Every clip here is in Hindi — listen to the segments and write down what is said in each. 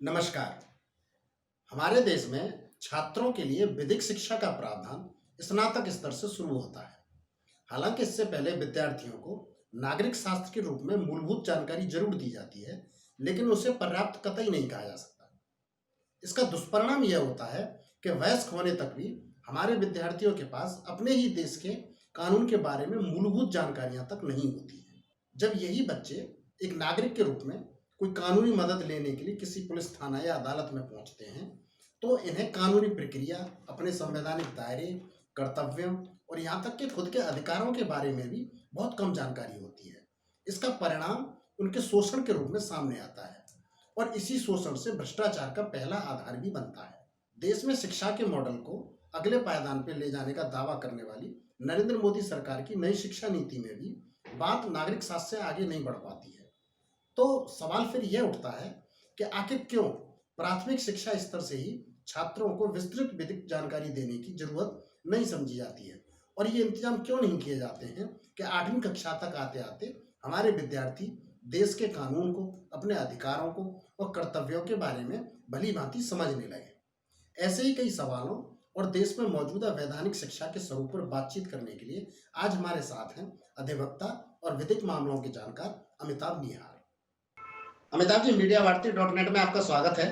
नमस्कार। हमारे देश में छात्रों के लिए विधिक शिक्षा का प्रावधान स्नातक स्तर से शुरू होता है। हालांकि इससे पहले विद्यार्थियों को नागरिक शास्त्र के रूप में मूलभूत जानकारी जरूर दी जाती है, लेकिन उसे पर्याप्त कतई नहीं कहा जा सकता। इसका दुष्परिणाम यह होता है कि वयस्क होने तक भी हमारे विद्यार्थियों के पास अपने ही देश के कानून के बारे में मूलभूत जानकारियां तक नहीं होती है। जब यही बच्चे एक नागरिक के रूप में कोई कानूनी मदद लेने के लिए किसी पुलिस थाना या अदालत में पहुंचते हैं, तो इन्हें कानूनी प्रक्रिया, अपने संवैधानिक दायरे, कर्तव्यों और यहाँ तक कि खुद के अधिकारों के बारे में भी बहुत कम जानकारी होती है। इसका परिणाम उनके शोषण के रूप में सामने आता है और इसी शोषण से भ्रष्टाचार का पहला आधार भी बनता है। देश में शिक्षा के मॉडल को अगले पायदान पर ले जाने का दावा करने वाली नरेंद्र मोदी सरकार की नई शिक्षा नीति में भी बात नागरिक शास्त्र से आगे नहीं बढ़ पाती है। तो सवाल फिर यह उठता है कि आखिर क्यों प्राथमिक शिक्षा स्तर से ही छात्रों को विस्तृत विधिक जानकारी देने की जरूरत नहीं समझी जाती है, और ये इंतजाम क्यों नहीं किए जाते हैं कि 8वीं कक्षा तक आते आते हमारे विद्यार्थी देश के कानून को, अपने अधिकारों को और कर्तव्यों के बारे में भली भांति समझने लगे। ऐसे ही कई सवालों और देश में मौजूदा वैधानिक शिक्षा के स्वरूप पर बातचीत करने के लिए आज हमारे साथ हैं अधिवक्ता और विधिक मामलों के जानकार अमिताभ निहार। अमिताभ जी, मीडिया भारती .net में आपका स्वागत है।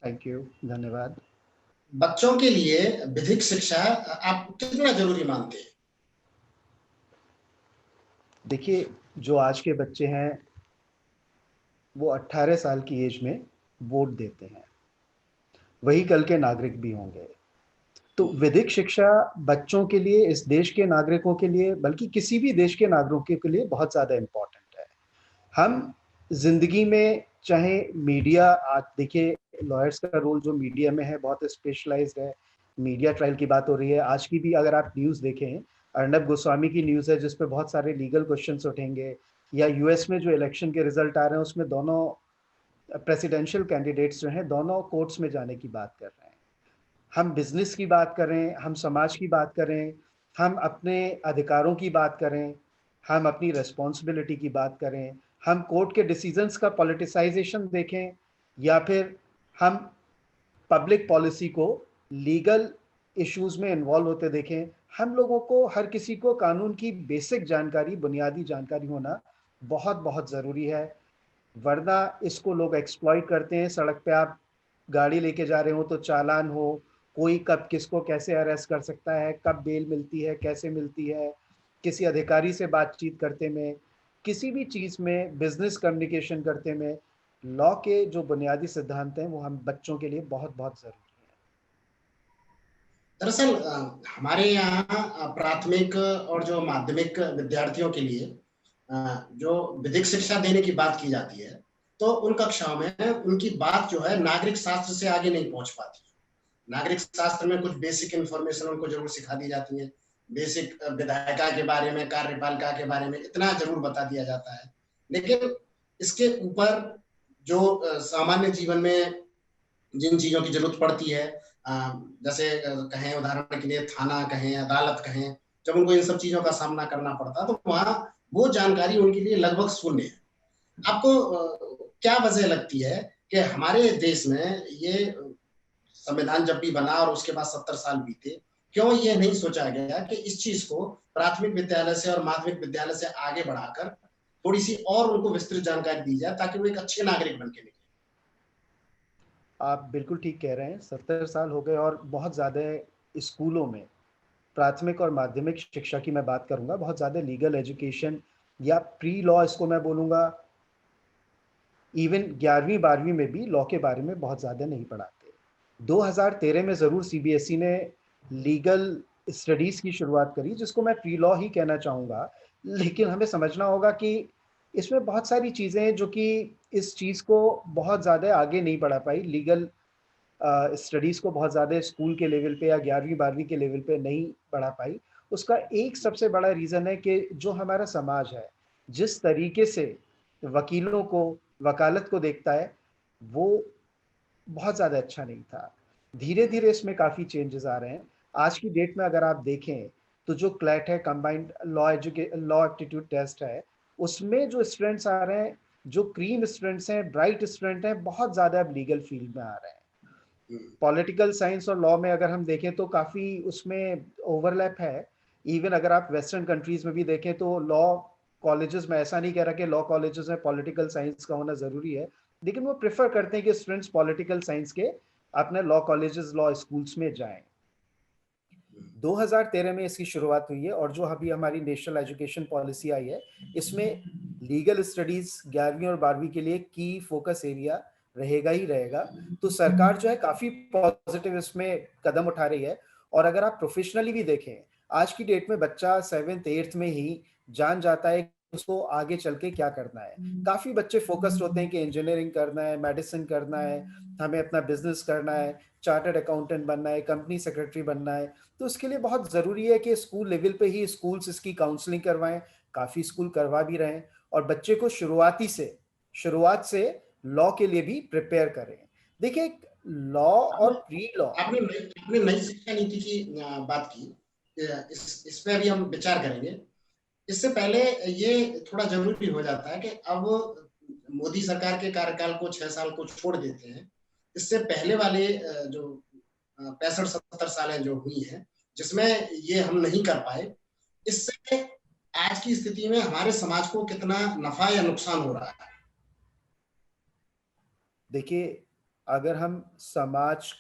थैंक यू, धन्यवाद। बच्चों के लिए विधिक शिक्षा आप कितना जरूरी मानते हैं? देखिए, जो आज के बच्चे हैं वो 18 साल की एज में वोट देते हैं, वही कल के नागरिक भी होंगे। तो विधिक शिक्षा बच्चों के लिए, इस देश के नागरिकों के लिए, बल्कि किसी भी देश के नागरिकों के लिए बहुत ज़्यादा इम्पोर्टेंट है। हम जिंदगी में, चाहे मीडिया, आज देखिए लॉयर्स का रोल जो मीडिया में है बहुत स्पेशलाइज्ड है। मीडिया ट्रायल की बात हो रही है, आज की भी अगर आप न्यूज़ देखें, अर्नब गोस्वामी की न्यूज़ है जिसपे बहुत सारे लीगल क्वेश्चंस उठेंगे, या यूएस में जो इलेक्शन के रिजल्ट आ रहे हैं उसमें दोनों प्रेसिडेंशियल कैंडिडेट्स जो हैं दोनों कोर्ट्स में जाने की बात कर रहे हैं। हम बिजनेस की बात करें, हम समाज की बात करें, हम अपने अधिकारों की बात करें, हम अपनी रिस्पॉन्सिबिलिटी की बात करें, हम कोर्ट के डिसीजंस का पॉलिटिसाइजेशन देखें, या फिर हम पब्लिक पॉलिसी को लीगल इश्यूज में इन्वॉल्व होते देखें, हम लोगों को, हर किसी को कानून की बेसिक जानकारी, बुनियादी जानकारी होना बहुत बहुत ज़रूरी है। वरना इसको लोग एक्सप्लॉइट करते हैं। सड़क पे आप गाड़ी लेके जा रहे हो तो चालान हो, कोई कब किसको कैसे अरेस्ट कर सकता है, कब बेल मिलती है, कैसे मिलती है, किसी अधिकारी से बातचीत करते में, किसी भी चीज़ में, बिजनेस कम्युनिकेशन करते में, लॉ के जो बुनियादी सिद्धांत हैं वो हम बच्चों के लिए बहुत बहुत ज़रूरी है। दरअसल हमारे यहाँ प्राथमिक और जो माध्यमिक विद्यार्थियों के लिए जो विधिक शिक्षा देने की बात की जाती है, तो उन कक्षाओं में उनकी बात जो है नागरिक शास्त्र से आगे नहीं पहुंच पाती। नागरिक शास्त्र में कुछ बेसिक इंफॉर्मेशन उनको जरूर सिखा दी जाती है, बेसिक विधायिका के बारे में, कार्यपालिका के बारे में इतना जरूर बता दिया जाता है, लेकिन इसके ऊपर जो सामान्य जीवन में जिन चीजों की जरूरत पड़ती है, जैसे कहें उदाहरण के लिए थाना कहें, अदालत कहें, जब उनको इन सब चीजों का सामना करना पड़ता है तो वहां वो जानकारी उनके लिए लगभग शून्य है। आपको क्या वजह लगती है कि हमारे देश में ये संविधान जब भी बना और उसके बाद 70 साल बीते, क्यों ये नहीं सोचा गया कि इस चीज को प्राथमिक विद्यालय से और माध्यमिक विद्यालय से आगे बढ़ाकर थोड़ी सी और उनको विस्तृत जानकारी दी जाए ताकि वो एक अच्छे नागरिक बन के निकले? आप बिल्कुल ठीक कह रहे हैं, 70 साल हो गए और बहुत ज़्यादा स्कूलों में, प्राथमिक और माध्यमिक शिक्षा की मैं बात करूंगा, बहुत ज़्यादा लीगल एजुकेशन या प्री लॉ इसको मैं बोलूँगा, इवन 11वीं 12वीं में भी लॉ के बारे में बहुत ज़्यादा नहीं पढ़ाते। 2013 में ज़रूर सीबीएसई ने लीगल स्टडीज़ की शुरुआत करी, जिसको मैं प्री लॉ ही कहना चाहूँगा, लेकिन हमें समझना होगा कि इसमें बहुत सारी चीज़ें हैं जो कि इस चीज़ को बहुत ज़्यादा आगे नहीं बढ़ा पाई। लीगल स्टडीज़ को बहुत ज़्यादा स्कूल के लेवल पे या 11वीं 12वीं के लेवल पे नहीं बढ़ा पाई। उसका एक सबसे बड़ा रीज़न है कि जो हमारा समाज है, जिस तरीके से वकीलों को, वकालत को देखता है, वो बहुत ज़्यादा अच्छा नहीं था। धीरे-धीरे इसमें काफ़ी चेंजेस आ रहे हैं। आज की डेट में अगर आप देखें, तो जो क्लैट है, कंबाइंड लॉ एप्टीट्यूड टेस्ट है, उसमें जो स्टूडेंट्स आ रहे हैं, जो क्रीम स्टूडेंट्स हैं, ब्राइट स्टूडेंट हैं, बहुत ज्यादा अब लीगल फील्ड में आ रहे हैं। पॉलिटिकल साइंस और लॉ में अगर हम देखें तो काफी उसमें ओवरलैप है। इवन अगर आप वेस्टर्न कंट्रीज में भी देखें तो लॉ कॉलेजेस में, ऐसा नहीं कह रहा कि लॉ कॉलेजेस में पॉलिटिकल साइंस का होना जरूरी है, लेकिन वो प्रेफर करते हैं कि स्टूडेंट्स पॉलिटिकल साइंस के अपने लॉ कॉलेजेस, लॉ स्कूल्स में जाएं। 2013 में इसकी शुरुआत हुई है और जो अभी हमारी नेशनल एजुकेशन पॉलिसी आई है, इसमें लीगल स्टडीज 11वीं और 12वीं के लिए की फोकस एरिया रहेगा ही रहेगा। तो सरकार जो है काफी पॉजिटिव इसमें कदम उठा रही है। और अगर आप प्रोफेशनली भी देखें, आज की डेट में बच्चा 7th 8th में ही जान जाता है उसको आगे चल के क्या करना है। काफी बच्चे फोकस्ड होते हैं कि इंजीनियरिंग करना है, मेडिसिन करना है, हमें अपना बिजनेस करना है, चार्टर्ड अकाउंटेंट बनना है, कंपनी सेक्रेटरी बनना है। तो इसके लिए बहुत ज़रूरी है कि स्कूल लेवल पे ही स्कूल्स इसकी काउंसलिंग करवाएं। काफ़ी स्कूल करवा भी रहे हैं और बच्चे को शुरुआत से लॉ के लिए भी प्रिपेयर करें। देखिए, लॉ और प्री लॉ, आपने नई शिक्षा नीति की बात की, इस पे अभी हम विचार करेंगे। इससे पहले ये थोड़ा जरूरी हो जाता है कि अब मोदी सरकार के कार्यकाल को 6 साल को छोड़ देते हैं। इससे पहले वाले जो 65-70 सालें जो हुई हैं, जिसमें ये हम नहीं कर पाए, इससे आज की स्थिति में हमारे समाज को कितना नफा या नुकसान हो रहा है? देखिए, अगर हम समाज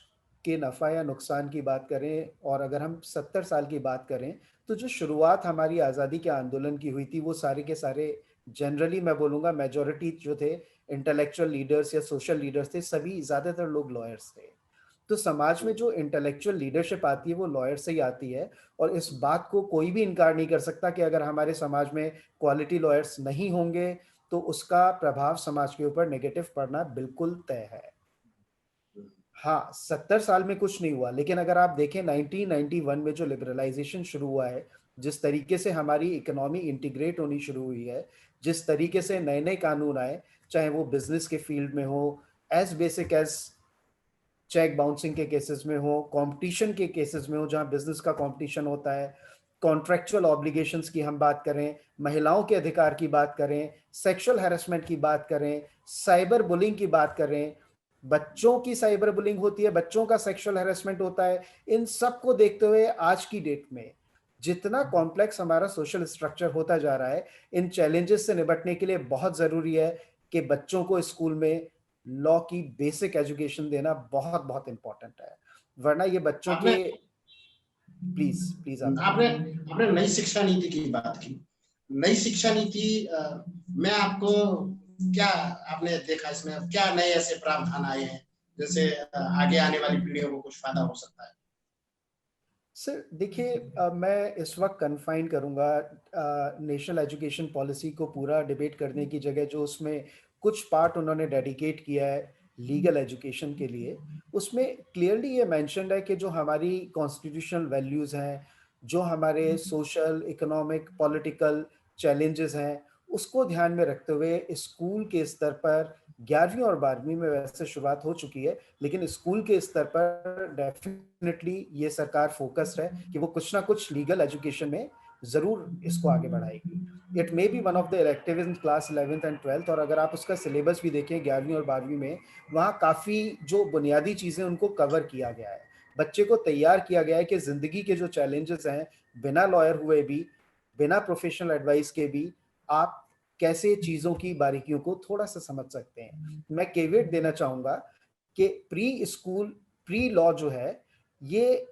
के नफ़ा या नुकसान की बात करें और अगर हम 70 साल की बात करें, तो जो शुरुआत हमारी आज़ादी के आंदोलन की हुई थी, वो सारे के सारे, जनरली मैं बोलूँगा मेजॉरिटी जो थे इंटेलेक्चुअल लीडर्स या सोशल लीडर्स थे, सभी ज़्यादातर लोग लॉयर्स थे। तो समाज में जो इंटेलेक्चुअल लीडरशिप आती है वो लॉयर से ही आती है। और इस बात को कोई भी इनकार नहीं कर सकता कि अगर हमारे समाज में क्वालिटी लॉयर्स नहीं होंगे तो उसका प्रभाव समाज के ऊपर नेगेटिव पड़ना बिल्कुल तय है। हाँ, 70 साल में कुछ नहीं हुआ, लेकिन अगर आप देखें 1991 में जो लिबरलाइजेशन शुरू हुआ है, जिस तरीके से हमारी इकोनॉमी इंटीग्रेट होनी शुरू हुई है, जिस तरीके से नए नए कानून आए, चाहे वो बिजनेस के फील्ड में हो, as basic as cheque bouncing के केसेस में हो, कंपटीशन के केसेस में हो जहां बिजनेस का कंपटीशन होता है, कॉन्ट्रेक्चुअल ऑब्लिगेशंस की हम बात करें, महिलाओं के अधिकार की बात करें, सेक्सुअल हैरेसमेंट की बात करें, साइबर बुलिंग की बात करें, बच्चों की साइबर बुलिंग होती है, बच्चों का सेक्सुअल हैरेसमेंट होता है। इन सब को देखते हुए आज की डेट में जितना कॉम्प्लेक्स हमारा सोशल स्ट्रक्चर होता जा रहा है, इन चैलेंजेस से निपटने के लिए बहुत जरूरी है कि बच्चों को स्कूल में लॉ की बेसिक एजुकेशन देना बहुत बहुत इंपॉर्टेंट है। वरना ये बच्चों आपने के, प्लीज प्लीज आप आपने आपने नई शिक्षा नीति की बात की। नई शिक्षा नीति में आपको क्या आपने देखा, इसमें क्या नए ऐसे प्रावधान आए हैं जैसे आगे आने वाली पीढ़ियों को कुछ फायदा हो सकता है? सर देखिए, मैं इस वक्त कन्फाइन करूंगा नेशनल एजुकेशन पॉलिसी को पूरा डिबेट करने की जगह, जो उसमें कुछ पार्ट उन्होंने डेडिकेट किया है लीगल एजुकेशन के लिए, उसमें क्लियरली ये मेंशन्ड है कि जो हमारी कॉन्स्टिट्यूशनल वैल्यूज़ हैं, जो हमारे सोशल, इकोनॉमिक, पॉलिटिकल चैलेंजेस हैं, उसको ध्यान में रखते हुए स्कूल के स्तर पर 11वीं और 12वीं में वैसे शुरुआत हो चुकी है, लेकिन स्कूल के स्तर पर डेफिनेटली ये सरकार फोकस्ड है कि वो कुछ ना कुछ लीगल एजुकेशन में जरूर इसको आगे बढ़ाएगी। It may be one of the elective in class 11th and 12th, और अगर आप उसका सिलेबस भी देखें 11वीं और 12वीं में, वहाँ काफ़ी जो बुनियादी चीज़ें उनको कवर किया गया है। बच्चे को तैयार किया गया है कि ज़िंदगी के जो चैलेंजेस हैं, बिना लॉयर हुए भी, बिना प्रोफेशनल एडवाइस के भी, आप कैसे चीज़ों की बारीकियों को थोड़ा सा समझ सकते हैं। मैं केवेट देना चाहूँगा कि प्री लॉ जो है, ये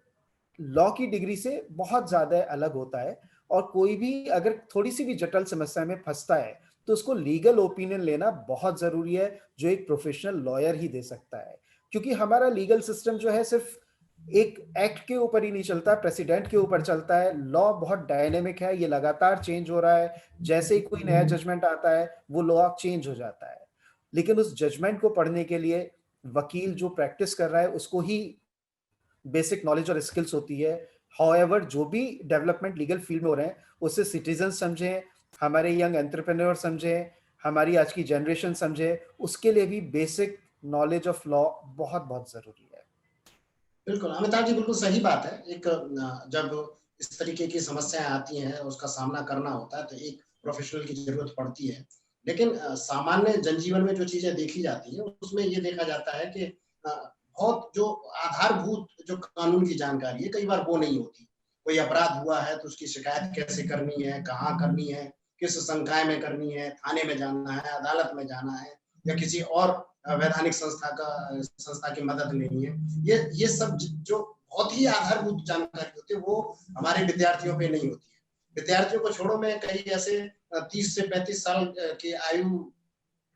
लॉ की डिग्री से बहुत ज़्यादा अलग होता है। और कोई भी अगर थोड़ी सी भी जटिल समस्या में फंसता है तो उसको लीगल ओपिनियन लेना बहुत ज़रूरी है, जो एक प्रोफेशनल लॉयर ही दे सकता है। क्योंकि हमारा लीगल सिस्टम जो है सिर्फ एक एक्ट के ऊपर ही नहीं चलता, प्रेसिडेंट के ऊपर चलता है। लॉ बहुत डायनेमिक है, ये लगातार चेंज हो रहा है। जैसे ही कोई नया जजमेंट आता है वो लॉ चेंज हो जाता है। लेकिन उस जजमेंट को पढ़ने के लिए वकील जो प्रैक्टिस कर रहा है उसको ही बेसिक नॉलेज और स्किल्स होती है। हाउएवर जो भी डेवलपमेंट लीगल फील्ड में हो रहे हैं उससे सिटीजन समझें, हमारे यंग एंटरप्रेन्योर समझें, हमारी आज की जनरेशन समझे, उसके लिए भी बेसिक नॉलेज ऑफ लॉ बहुत बहुत जरूरी है। बिल्कुल, अमिताभ जी, बिल्कुल सही बात है। एक जब इस तरीके की समस्याएँ आती हैं और उसका सामना करना होता है, तो एक प्रोफ़ेशनल की ज़रूरत पड़ती है। लेकिन सामान्य जनजीवन में जो चीज़ें देखी जाती हैं, उसमें ये देखा जाता है कि बहुत जो आधारभूत जो कानून की जानकारी है, कई बार वो नहीं होती। कोई अपराध हुआ है, तो उसकी शिकायत कैसे करनी है, कहाँ करनी है, किस संकाय में करनी है, थाने में जाना है, अदालत में जाना है या किसी और वैधानिक संस्था की मदद लेनी है। ये सब जो बहुत ही आधारभूत जानकारी होती है, वो हमारे विद्यार्थियों पे नहीं होती है। विद्यार्थियों को छोड़ो, मैं कई ऐसे 30 से 35 साल की आयु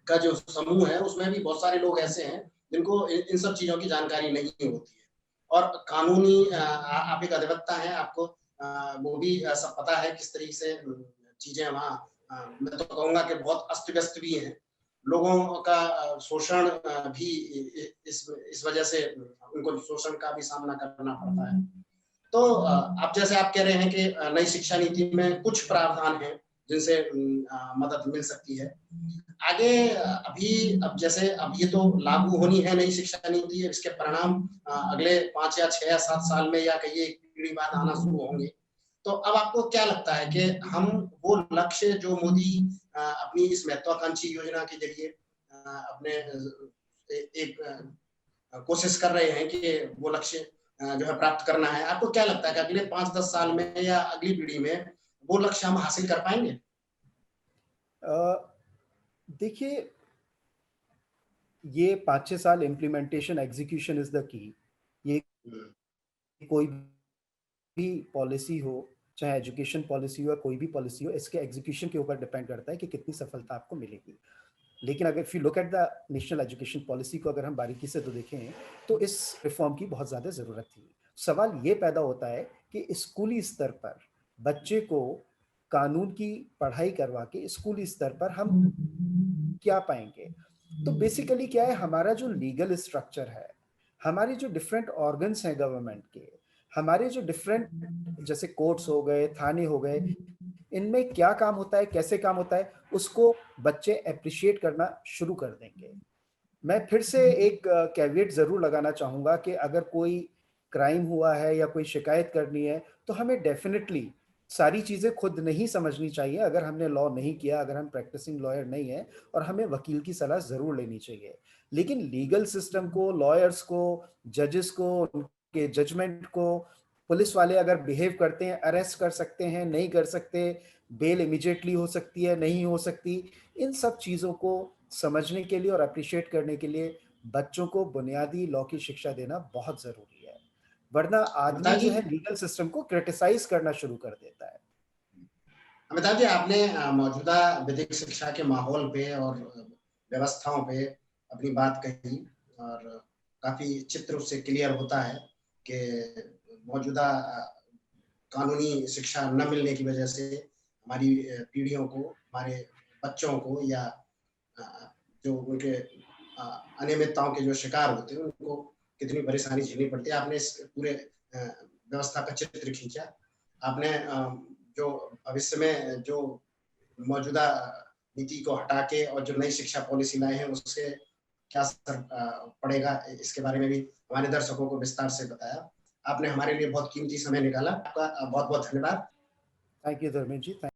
का जो समूह है, उसमें भी बहुत सारे लोग ऐसे हैं जिनको इन सब चीज़ों की जानकारी नहीं होती है। और कानूनी आप एक अधिवक्ता हैं, आपको वो भी सब पता है किस तरीके से चीज़ें वहाँ मैं तो कहूँगा कि बहुत अस्त-व्यस्त भी हैं। लोगों का शोषण भी इस वजह से उनको शोषण का भी सामना करना पड़ता है। तो अब जैसे आप कह रहे हैं कि नई शिक्षा नीति में कुछ प्रावधान हैं जिनसे मदद मिल सकती है। आगे अब जैसे अब ये तो लागू होनी है नई शिक्षा नीति, इसके परिणाम अगले 5 या 6 या 7 साल में या कहिए 1 पीढ़ी बाद आना शुरू होंगे। तो अब आपको क्या लगता है कि हम वो लक्ष्य जो मोदी अपनी इस महत्वाकांक्षी योजना के ज़रिए अपने एक कोशिश कर रहे हैं कि वो लक्ष्य जो है प्राप्त करना है। आपको क्या लगता है कि अगले 5-10 साल में या अगली पीढ़ी में वो लक्ष्य हम हासिल कर पाएँगे? देखिए, ये 5-6 साल implementation execution is the key. ये हुँ, कोई भी पॉलिसी हो, चाहे एजुकेशन पॉलिसी हो या कोई भी पॉलिसी हो, इसके एग्जीक्यूशन के ऊपर डिपेंड करता है कि कितनी सफलता आपको मिलेगी। लेकिन अगर if you look at the national education policy को अगर हम बारीकी से तो देखें, तो इस रिफॉर्म की बहुत ज़्यादा ज़रूरत थी। सवाल ये पैदा होता है कि स्कूली स्तर पर बच्चे को कानून की पढ़ाई करवा के स्कूली स्तर पर हम क्या पाएँगे? तो बेसिकली क्या है, हमारा जो लीगल स्ट्रक्चर है, हमारे जो डिफरेंट ऑर्गन्स हैं गवर्नमेंट के, हमारे जो डिफरेंट जैसे कोर्ट्स हो गए, थाने हो गए, इनमें क्या काम होता है, कैसे काम होता है, उसको बच्चे एप्रिशिएट करना शुरू कर देंगे। मैं फिर से एक कैveat ज़रूर लगाना चाहूँगा कि अगर कोई क्राइम हुआ है या कोई शिकायत करनी है, तो हमें डेफ़िनिटली सारी चीज़ें खुद नहीं समझनी चाहिए। अगर हमने लॉ नहीं किया, अगर हम प्रैक्टिसिंग लॉयर नहीं हैं, और हमें वकील की सलाह ज़रूर लेनी चाहिए। लेकिन लीगल सिस्टम को, लॉयर्स को, जजेस को, उनके जजमेंट को, पुलिस वाले अगर बिहेव करते हैं, अरेस्ट कर सकते हैं, नहीं कर सकते, बेल इमीडिएटली हो सकती है, नहीं हो सकती। इन सब चीज़ों को समझने के लिए और एप्रिशिएट करने के लिए बच्चों को बुनियादी लॉ की शिक्षा देना बहुत ज़रूरी है। वरना आदमी अमिताभ जो जी है लीगल सिस्टम को क्रिटिसाइज़ करना शुरू कर देता है। अमिताभ जी, आपने मौजूदा विधिक शिक्षा के माहौल पे और व्यवस्थाओं पे अपनी बात कही और काफ़ी चित्र उससे क्लियर होता है कि मौजूदा कानूनी शिक्षा न मिलने की वजह से हमारी पीढ़ियों को, हमारे बच्चों को या अ, जो उनके अनियमितताओं के जो शिकार होते हैं, उनको कितनी परेशानी झेलनी पड़ती है। आपने इस पूरे व्यवस्था का चित्र खींचा। आपने जो भविष्य में जो मौजूदा नीति को हटा के और जो नई शिक्षा पॉलिसी लाए हैं, उससे क्या असर पड़ेगा, इसके बारे में भी हमारे दर्शकों को विस्तार से बताया। आपने हमारे लिए बहुत कीमती समय निकाला। आपका बहुत-बहुत धन्यवाद। Thank you Dharmendra ji. Thank